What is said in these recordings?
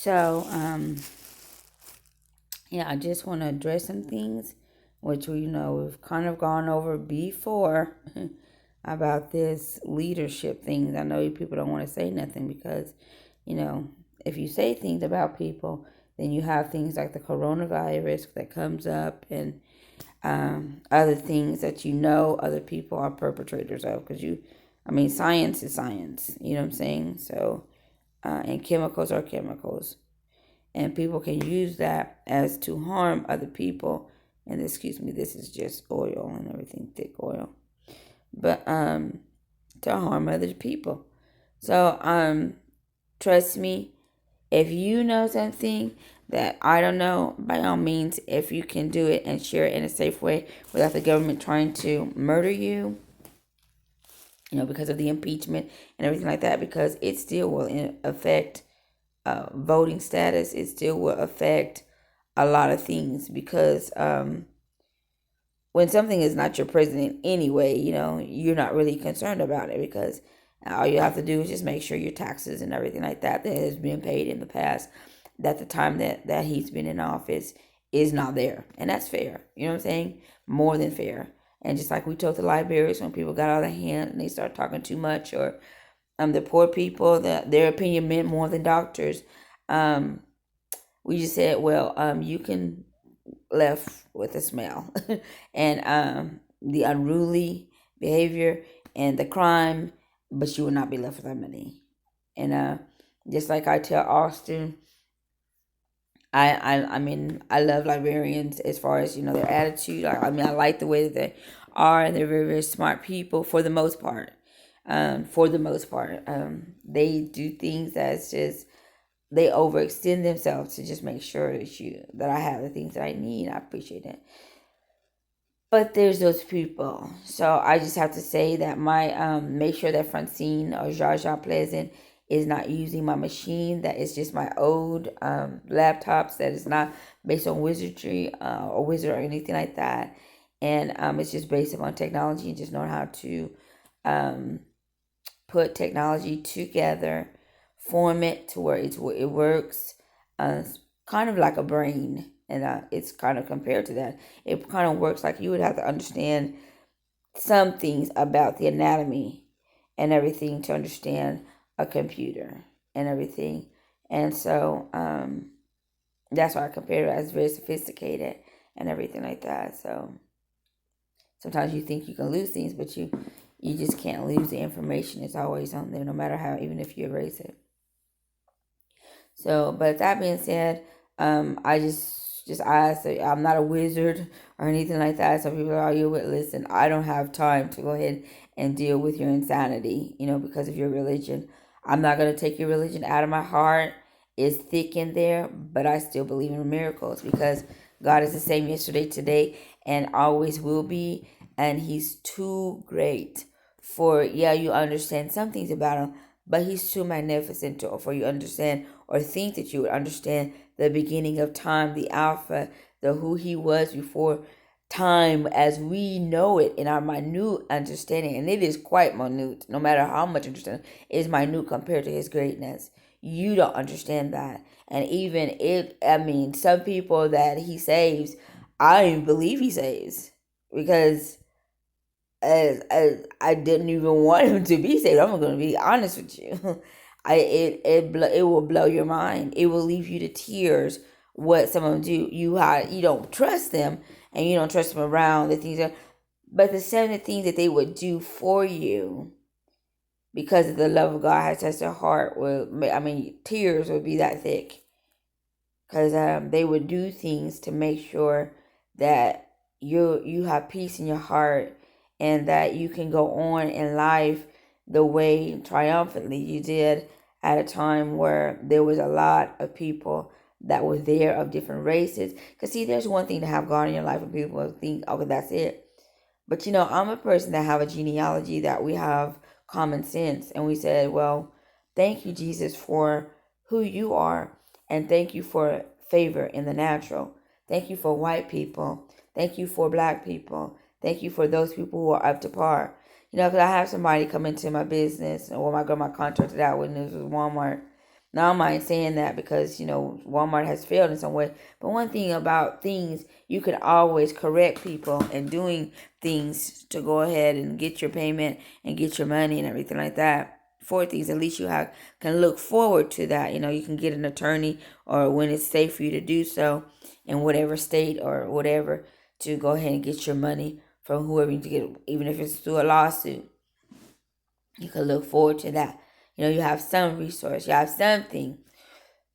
So, yeah, I just want to address some things which we've kind of gone over before about this leadership thing. I know people don't want to say nothing because, you know, if you say things about people, then you have things like the coronavirus that comes up and other things that other people are perpetrators of because science is science. You know what I'm saying? So, and chemicals are chemicals, and people can use that as to harm other people. And excuse me, this is just oil and everything, thick oil, but to harm other people. So trust me, if you know something that I don't know, by all means, if you can do it and share it in a safe way without the government trying to murder you, because of the impeachment and everything like that, because it still will affect voting status. It still will affect a lot of things because when something is not your president anyway, you're not really concerned about it because all you have to do is just make sure your taxes and everything like that has been paid in the past, that the time that he's been in office is not there. And that's fair. You know what I'm saying? More than fair. And just like we told the librarians when people got out of hand and they start talking too much, or the poor people, their opinion meant more than doctors. We just said, well, you can left with a smell and the unruly behavior and the crime, but you will not be left with that money. And just like I tell Austin, I love librarians as far as their attitude. I like the way that they are, and they're very, very smart people for the most part. They do things that's just, they overextend themselves to just make sure that I have the things that I need. I appreciate it. But there's those people. So I just have to say that my make sure that Francine or Jaja Pleasant is not using my machine. That is just my old laptops. That is not based on wizardry or wizard or anything like that. And it's just based upon technology and just knowing how to put technology together, form it to where it works, kind of like a brain. And it's kind of compared to that. It kind of works like you would have to understand some things about the anatomy and everything to understand a computer and everything. And so that's why I compare it as very sophisticated and everything like that. So sometimes you think you can lose things, but you just can't lose the information. It's always on there, no matter how, even if you erase it. So, but that being said, I just ask. I'm not a wizard or anything like that. Some people are, listen, I don't have time to go ahead and deal with your insanity, because of your religion. I'm not going to take your religion out of my heart. It's thick in there, but I still believe in miracles because God is the same yesterday, today, and always will be. And He's too great for, you understand some things about Him, but He's too magnificent for you to understand or think that you would understand the beginning of time, the Alpha, the who He was before time as we know it in our minute understanding. And it is quite minute, no matter how much understanding, it is minute compared to His greatness. You don't understand that. And even some people that He saves, I don't even believe He saves because as I didn't even want him to be saved. I'm going to be honest with you. It will blow your mind. It will leave you to tears. What some of them do, you don't trust them, and you don't trust them around the things but the same things that they would do for you, because of the love of God has touched their heart. Tears would be that thick, because they would do things to make sure that you have peace in your heart and that you can go on in life the way triumphantly you did at a time where there was a lot of people that were there of different races. Because see, there's one thing to have God in your life and people think, okay, that's it. But I'm a person that have a genealogy, that we have common sense, and we said, well, thank you, Jesus, for who you are, and thank you for favor in the natural. Thank you for white people. Thank you for black people. Thank you for those people who are up to par. Because I have somebody come into my business, or my girl, my contracted out with, this was Walmart, Now, I don't mind saying that because, Walmart has failed in some way. But one thing about things, you can always correct people and doing things to go ahead and get your payment and get your money and everything like that. For things, at least you can look forward to that. You can get an attorney, or when it's safe for you to do so in whatever state or whatever, to go ahead and get your money from whoever you need to get, even if it's through a lawsuit. You can look forward to that. You have some resource, you have something.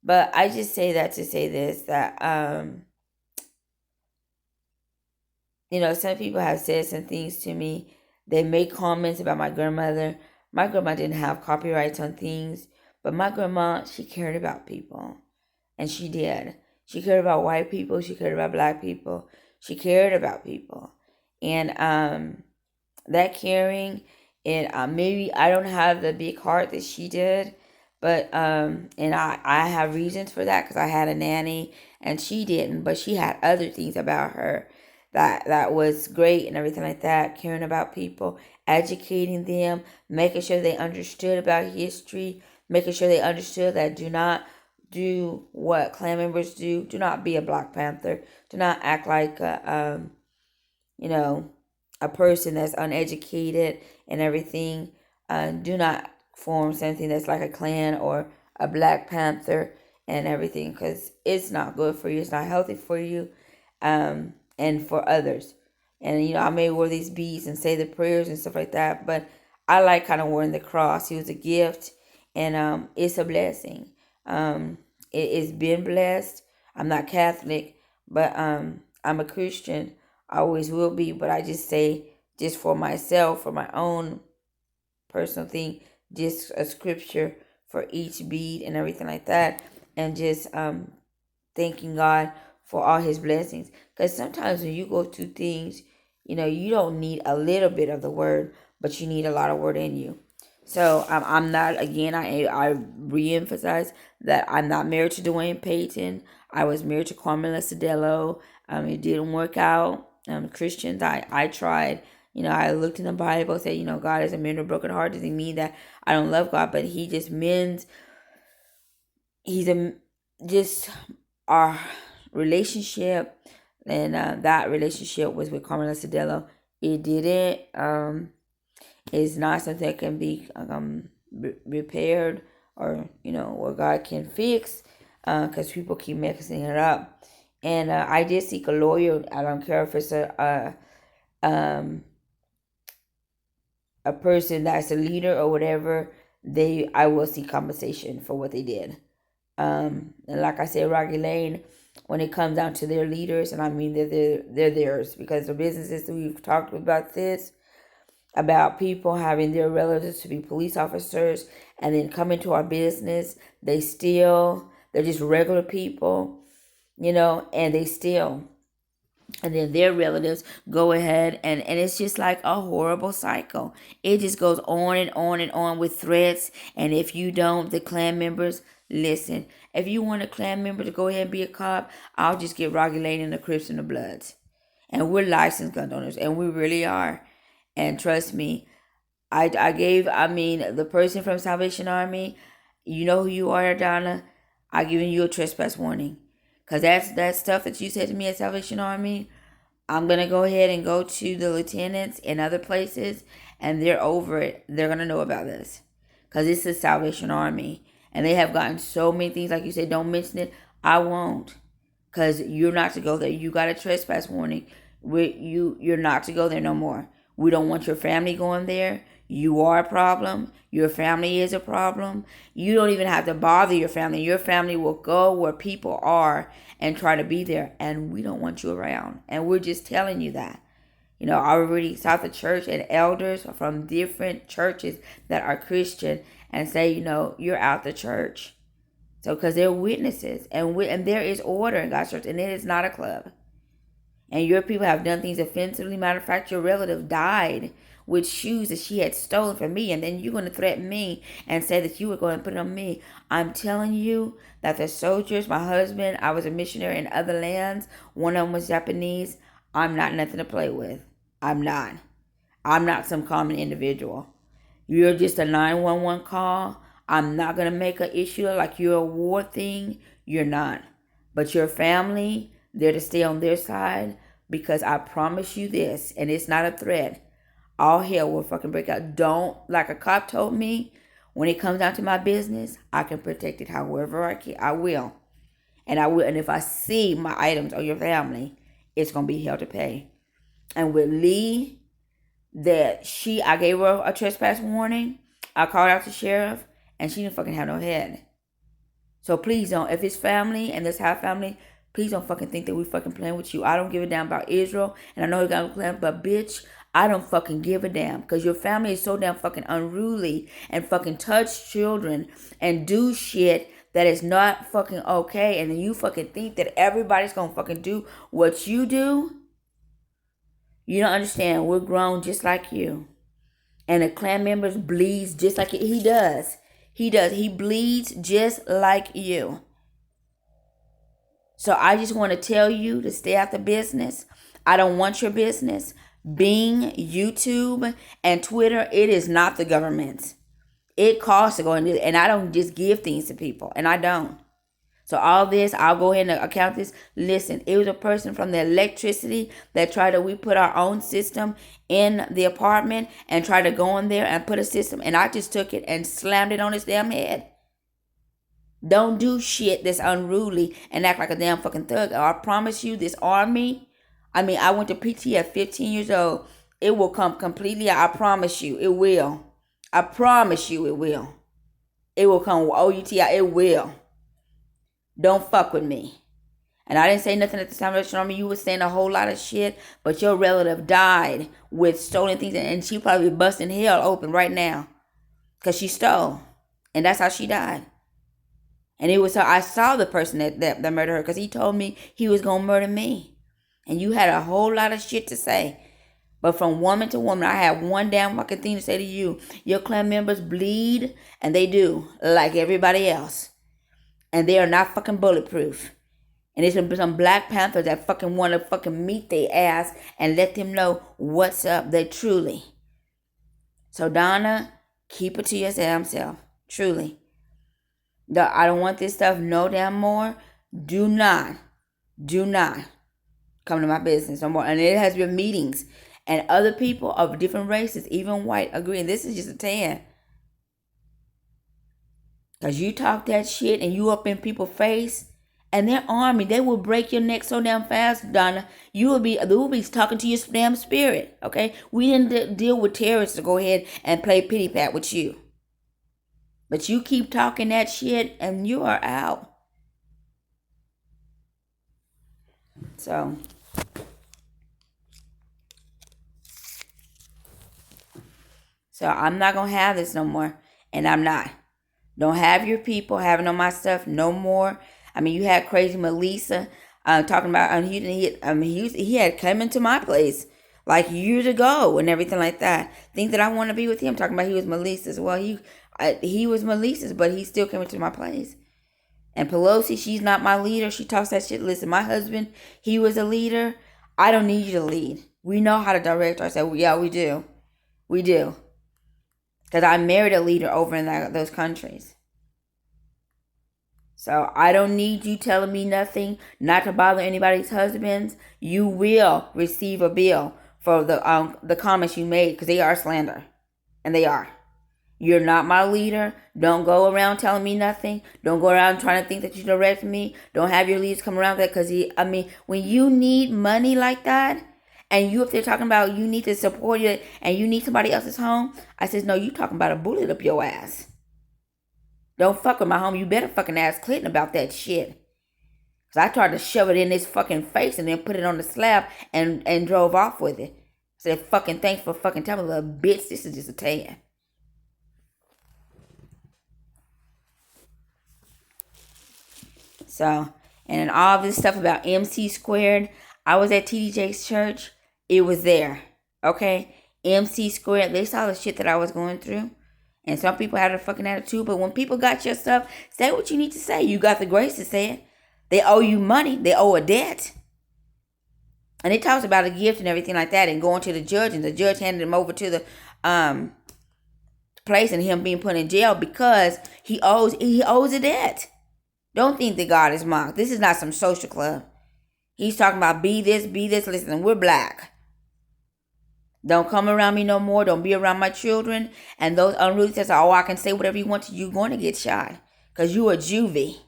But I just say that to say this, that some people have said some things to me. They make comments about my grandmother. My grandma didn't have copyrights on things, but my grandma, she cared about people. And she did. She cared about white people, she cared about black people. She cared about people. And that caring, and maybe I don't have the big heart that she did, but and I have reasons for that, because I had a nanny and she didn't, but she had other things about her that was great and everything like that. Caring about people, educating them, making sure they understood about history, making sure they understood that do not do what Klan members do. Do not be a Black Panther. Do not act like you know, a person that's uneducated and everything. Do not form something that's like a Klan or a Black Panther and everything, because it's not good for you. It's not healthy for you, and for others. And I may wear these beads and say the prayers and stuff like that, but I like kind of wearing the cross. It was a gift, and it's a blessing. It's been blessed. I'm not Catholic, but I'm a Christian. I always will be, but I just say, just for myself, for my own personal thing, just a scripture for each bead and everything like that, and just thanking God for all His blessings. Because sometimes when you go through things, you don't need a little bit of the word, but you need a lot of word in you. So I'm not, again, I reemphasize that I'm not married to Dwayne Payton. I was married to Carmela Cedello. It didn't work out. Christians, I tried. I looked in the Bible, said, God is a man of broken heart. Doesn't mean that I don't love God, but He just mends. He's just our relationship, and that relationship was with Carmela Cedello. It didn't. It's not something that can be repaired, or or God can fix, because people keep mixing it up. And I did seek a lawyer. I don't care if it's a person that's a leader or whatever. I will seek compensation for what they did. And like I said, Rocky Lane, when it comes down to their leaders, and I mean they're theirs, because the businesses, we've talked about this, about people having their relatives to be police officers, and then come into our business, they're just regular people, and they steal. And then their relatives go ahead, and it's just like a horrible cycle. It just goes on and on and on with threats. And if you don't, the Klan members, listen, if you want a Klan member to go ahead and be a cop, I'll just get Rocky Lane and the Crips and the Bloods. And we're licensed gun owners, and we really are. And trust me, I mean, the person from Salvation Army, you know who you are, Donna. I giving you a trespass warning. Because that stuff that you said to me at Salvation Army, I'm going to go ahead and go to the lieutenants in other places, and they're over it. They're going to know about this. Because it's the Salvation Army. And they have gotten so many things, like you said, don't mention it. I won't. Because you're not to go there. You got a trespass warning. You're not to go there no more. We don't want your family going there. You are a problem. Your family is a problem. You don't even have to bother your family. Your family will go where people are and try to be there. And we don't want you around. And we're just telling you that. I already sought the church and elders from different churches that are Christian and say, you're out the church. So, because they're witnesses. And there is order in God's church. And it is not a club. And your people have done things offensively. Matter of fact, your relative died with shoes that she had stolen from me. And then you're going to threaten me and say that you were going to put it on me. I'm telling you that the soldiers, my husband, I was a missionary in other lands. One of them was Japanese. I'm not nothing to play with. I'm not. I'm not some common individual. You're just a 911 call. I'm not going to make an issue like you're a war thing. You're not. But your family, they're to stay on their side because I promise you this, and it's not a threat. All hell will fucking break out. Don't, like a cop told me, when it comes down to my business, I can protect it however I can. I will. And I will. And if I see my items or your family, it's going to be hell to pay. And with Lee, I gave her a trespass warning. I called out the sheriff, and she didn't fucking have no head. So please don't, if it's family and this half family, please don't fucking think that we fucking playing with you. I don't give a damn about Israel, and I know you got a plan, but bitch, I don't fucking give a damn, because your family is so damn fucking unruly and fucking touch children and do shit that is not fucking okay, and then you fucking think that everybody's gonna fucking do what you do. You don't understand. We're grown just like you. And the clan members bleeds just like he does. He does. He bleeds just like you. So I just want to tell you to stay out the business. I don't want your business. Bing, YouTube, and Twitter, it is not the government. It costs to go and do it. And I don't just give things to people. And I don't. So all this, I'll go ahead and account this. Listen, it was a person from the electricity that we put our own system in the apartment and tried to go in there and put a system. And I just took it and slammed it on his damn head. Don't do shit that's unruly and act like a damn fucking thug. I promise you, this army, I went to PT at 15 years old. It will come completely out. I promise you, it will. I promise you, it will. It will come OUTI. It will. Don't fuck with me. And I didn't say nothing at the time of the army. You were saying a whole lot of shit, but your relative died with stolen things, and she probably busting hell open right now because she stole, and that's how she died. And it was her. I saw the person that murdered her because he told me he was gonna murder me. And you had a whole lot of shit to say, but from woman to woman, I have one damn fucking thing to say to you. Your clan members bleed, and they do like everybody else. And they are not fucking bulletproof. And there's some Black Panthers that fucking want to fucking meet their ass and let them know what's up. They truly. So Donna, keep it to your damn self. Truly. I don't want this stuff no damn more. Do not come to my business no more. And it has been meetings. And other people of different races, even white, agreeing. This is just a tan. Because you talk that shit and you up in people's face, and their army, they will break your neck so damn fast, Donna. They will be talking to your damn spirit, okay? We didn't deal with terrorists to go ahead and play pity pat with you. But you keep talking that shit and you are out. So I'm not going to have this no more. And I'm not. Don't have your people having on my stuff no more. You had crazy Melissa talking about, he had come into my place like years ago and everything like that. Think that I want to be with him, talking about he was Melissa's. Well, he was Melissa's, but he still came into my place. And Pelosi, she's not my leader. She talks that shit. Listen, my husband, he was a leader. I don't need you to lead. We know how to direct ourselves. Yeah, we do. We do. Because I married a leader over in those countries. So I don't need you telling me nothing, not to bother anybody's husbands. You will receive a bill for the comments you made, because they are slander. And they are. You're not my leader. Don't go around telling me nothing. Don't go around trying to think that you direct me. Don't have your leaders come around that, because when you need money like that, and you up there talking about you need to support it and you need somebody else's home, I says, no, you talking about a bullet up your ass. Don't fuck with my home. You better fucking ask Clinton about that shit. Because I tried to shove it in his fucking face and then put it on the slab and drove off with it. Said, fucking thanks for fucking telling me, little bitch, this is just a tan. So, and all this stuff about MC squared, I was at TDJ's church. It was there. Okay? MC squared, they saw the shit that I was going through. And some people had a fucking attitude. But when people got your stuff, say what you need to say. You got the grace to say it. They owe you money. They owe a debt. And it talks about a gift and everything like that. And going to the judge. And the judge handed them over to the place and him being put in jail because he owes a debt. Don't think that God is mocked. This is not some social club. He's talking about be this, be this. Listen, we're black. Don't come around me no more. Don't be around my children. And those unruly says, oh, I can say whatever you want to. You're going to get shot because you a juvie.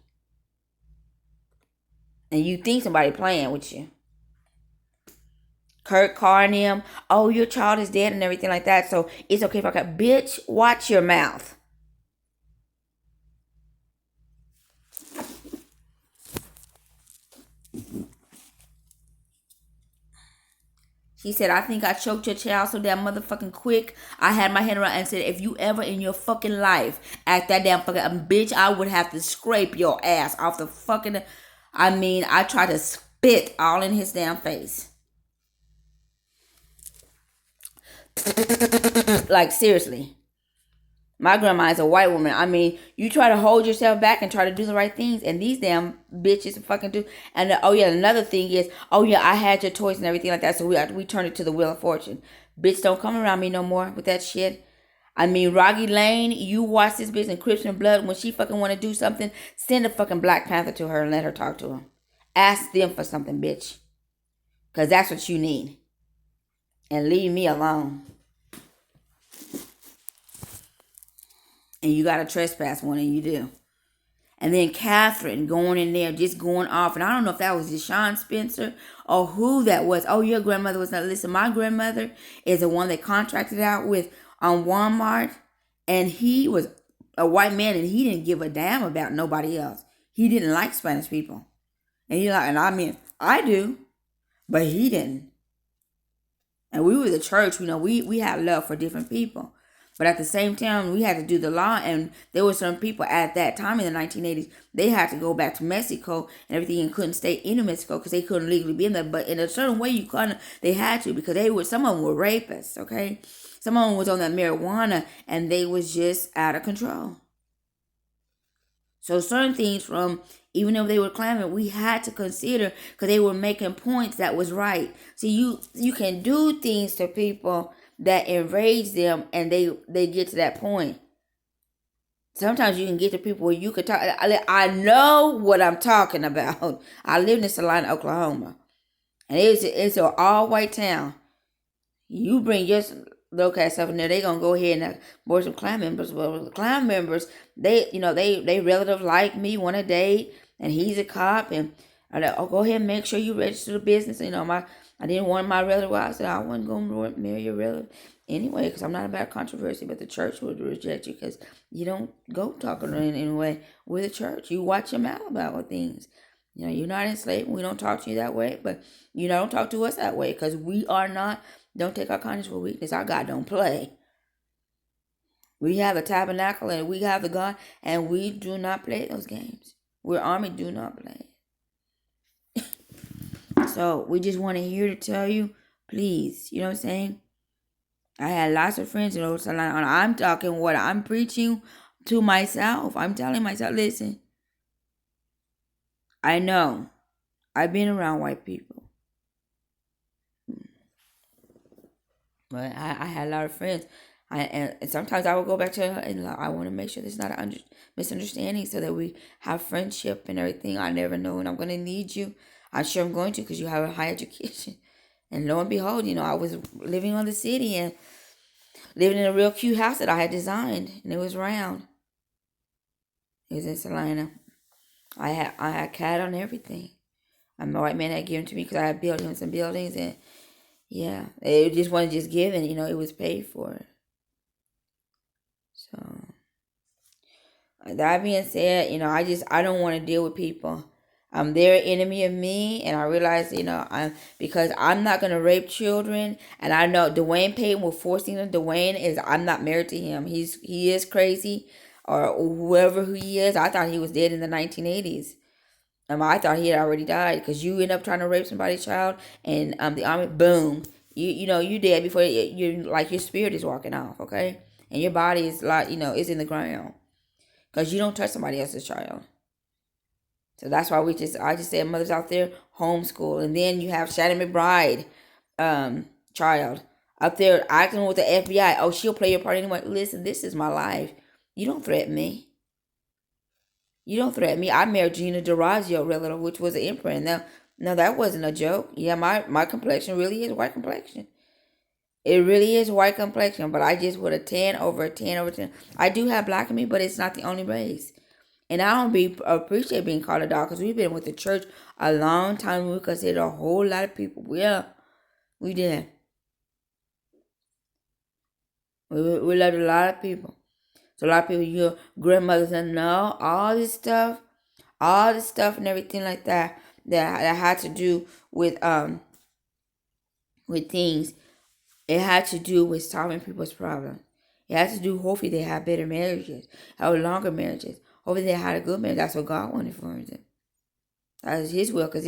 And you think somebody playing with you. Kurt Carr and him, oh, your child is dead and everything like that. So it's okay if I cut. Bitch, watch your mouth. She said, I think I choked your child so damn motherfucking quick. I had my hand around and said, if you ever in your fucking life act that damn fucking bitch, I would have to scrape your ass off the fucking. I tried to spit all in his damn face. Like, seriously. My grandma is a white woman. You try to hold yourself back and try to do the right things, and these damn bitches fucking do. And oh yeah, another thing is, oh yeah, I had your toys and everything like that, so we turned it to the Wheel of Fortune. Bitch, don't come around me no more with that shit. Rocky Lane, you watch this bitch in Crips and Blood. When she fucking want to do something, send a fucking Black Panther to her and let her talk to him. Ask them for something, bitch, because that's what you need. And leave me alone. And you got a trespass one, and you do. And then Catherine going in there, just going off. And I don't know if that was Deshaun Spencer or who that was. Oh, your grandmother was not. Listen, my grandmother is the one that contracted out with Walmart. And he was a white man, and he didn't give a damn about nobody else. He didn't like Spanish people. I do. But he didn't. And we were the church, we had love for different people. But at the same time, we had to do the law, and there were some people at that time in the 1980s, they had to go back to Mexico and everything and couldn't stay in Mexico because they couldn't legally be in there. But in a certain way, they had to because some of them were rapists, okay? Some of them was on that marijuana, and they was just out of control. So certain things even though they were claiming, we had to consider because they were making points that was right. See, you can do things to people that enrage them, and they get to that point. Sometimes you can get to people where you can talk. I know what I'm talking about. I lived in Salina, Oklahoma, and it's an all white town. You bring your local ass up in there, they gonna go ahead and board some Klan members. Well, the Klan members, they relative like me, want to date, and he's a cop, and I like, oh, go ahead and make sure you register the business. I didn't want my relative. I said I wasn't going to marry your relative anyway because I'm not about controversy. But the church would reject you because you don't go talking in any way with the church. You watch your mouth about things. You're not enslaved. We don't talk to you that way. But don't talk to us that way because we are not. Don't take our kindness for weakness. Our God don't play. We have the tabernacle and we have the God, and we do not play those games. We're army. Do not play. So we just want to here to tell you, please, you know what I'm saying? I had lots of friends, so I'm talking what I'm preaching to myself. I'm telling myself, listen, I know I've been around white people. But I had a lot of friends. And sometimes I will go back to her and I want to make sure there's not a misunderstanding so that we have friendship and everything. I never know when I'm going to need you. I'm sure I'm going to because you have a high education. And lo and behold, I was living on the city and living in a real cute house that I had designed. And it was round. It was in Salina. I had cat on everything. My white man had given to me because I had built him some buildings. And yeah, it just wasn't just given. It was paid for. So, that being said, I don't want to deal with people. They're an enemy of me, and I realize, because I'm not gonna rape children, and I know Dwayne Payton was forcing them. I'm not married to him. He is crazy, or whoever he is. I thought he was dead in the 1980s. I thought he had already died because you end up trying to rape somebody's child, and the army, boom, you dead before you like your spirit is walking off, okay, and your body is like is in the ground because you don't touch somebody else's child. So that's why I just said mothers out there homeschool. And then you have Shannon McBride child. Up there acting with the FBI. Oh, she'll play your part anyway. Listen, this is my life. You don't threaten me. You don't threaten me. I married Gina DeRazio relative, which was an imprint. Now that wasn't a joke. Yeah, my complexion really is white complexion. It really is white complexion, but I just with a 10 over a 10 over 10. I do have black in me, but it's not the only race. And I don't appreciate being called a dog because we've been with the church a long time. We consider a whole lot of people. Yeah, we did. We loved a lot of people. So a lot of people, your grandmothers and know all this stuff and everything like that that had to do with things. It had to do with solving people's problems. It had to do. Hopefully, they had better marriages, have longer marriages. Hopefully, they had a good marriage. That's what God wanted for them. That is His will, because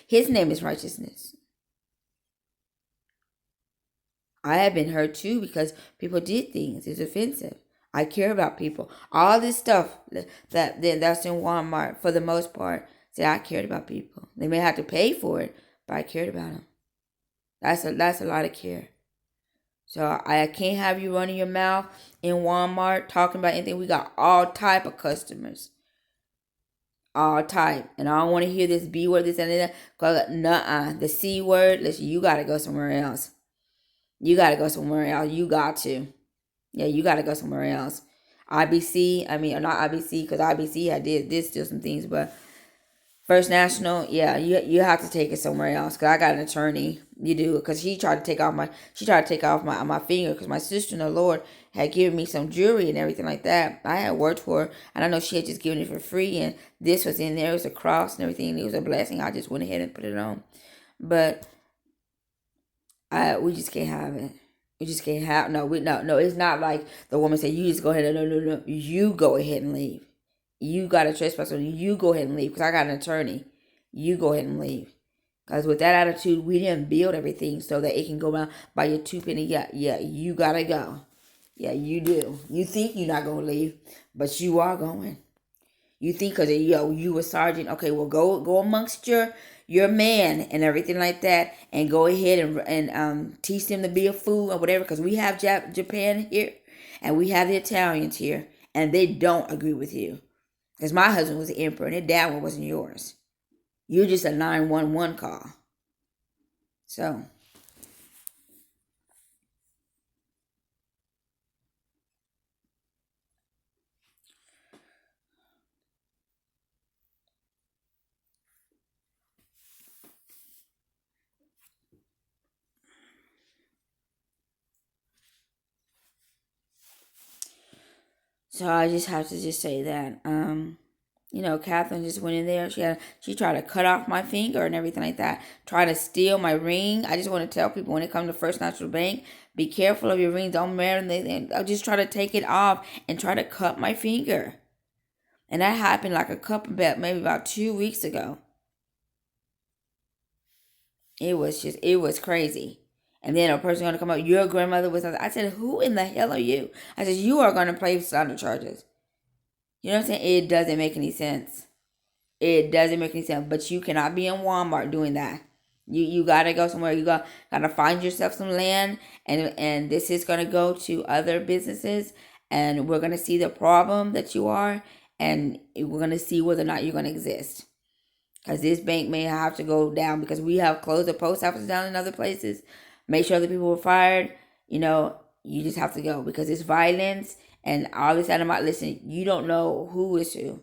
His name is righteousness. I have been hurt too because people did things. It's offensive. I care about people. All this stuff that's in Walmart for the most part. Say I cared about people. They may have to pay for it, but I cared about them. That's a lot of care. So I can't have you running your mouth in Walmart talking about anything. We got all type of customers, all type, and I don't want to hear this B word, this and that. Cause the C word. Listen, you gotta go somewhere else. You gotta go somewhere else. You got to. Yeah, you gotta go somewhere else. IBC, I mean, not IBC, because IBC I did still some things, but First National, yeah, you have to take it somewhere else. Cause I got an attorney. You do, cause she tried to take off my finger, cause my sister in the Lord had given me some jewelry and everything like that. I had worked for her, and I know she had just given it for free, and this was in there. It was a cross and everything. It was a blessing. I just went ahead and put it on, but we just can't have it. We just can't have no. It's not like the woman said. You just go ahead and no. You go ahead and leave. You got a trespass on you. You go ahead and leave because I got an attorney. You go ahead and leave. Because with that attitude, we didn't build everything so that it can go around by your 2 penny. Yeah, you gotta go. Yeah, you do. You think you're not gonna leave, but you are going. You think because you were sergeant. Okay, well go amongst your man and everything like that, and go ahead and teach them to be a fool or whatever. Because we have Japan here, and we have the Italians here, and they don't agree with you. Because my husband was the emperor, and that one wasn't yours. You're just a 911 call. So. So I just have to just say that. Catherine just went in there. She tried to cut off my finger and everything like that. Try to steal my ring. I just want to tell people when it comes to First National Bank, be careful of your ring. Don't marry them. I'll just try to take it off and try to cut my finger. And that happened like maybe about 2 weeks ago. It was crazy. And then a person going to come up, your grandmother was. I said, who in the hell are you? I said, you are going to place under charges. You know what I'm saying? It doesn't make any sense. It doesn't make any sense. But you cannot be in Walmart doing that. You gotta go somewhere. You gotta find yourself some land, and this is gonna go to other businesses, and we're gonna see the problem that you are, and we're gonna see whether or not you're gonna exist. Because this bank may have to go down because we have closed the post office down in other places. Make sure the people were fired. You just have to go because it's violence and all this animal. Listen, you don't know who is who.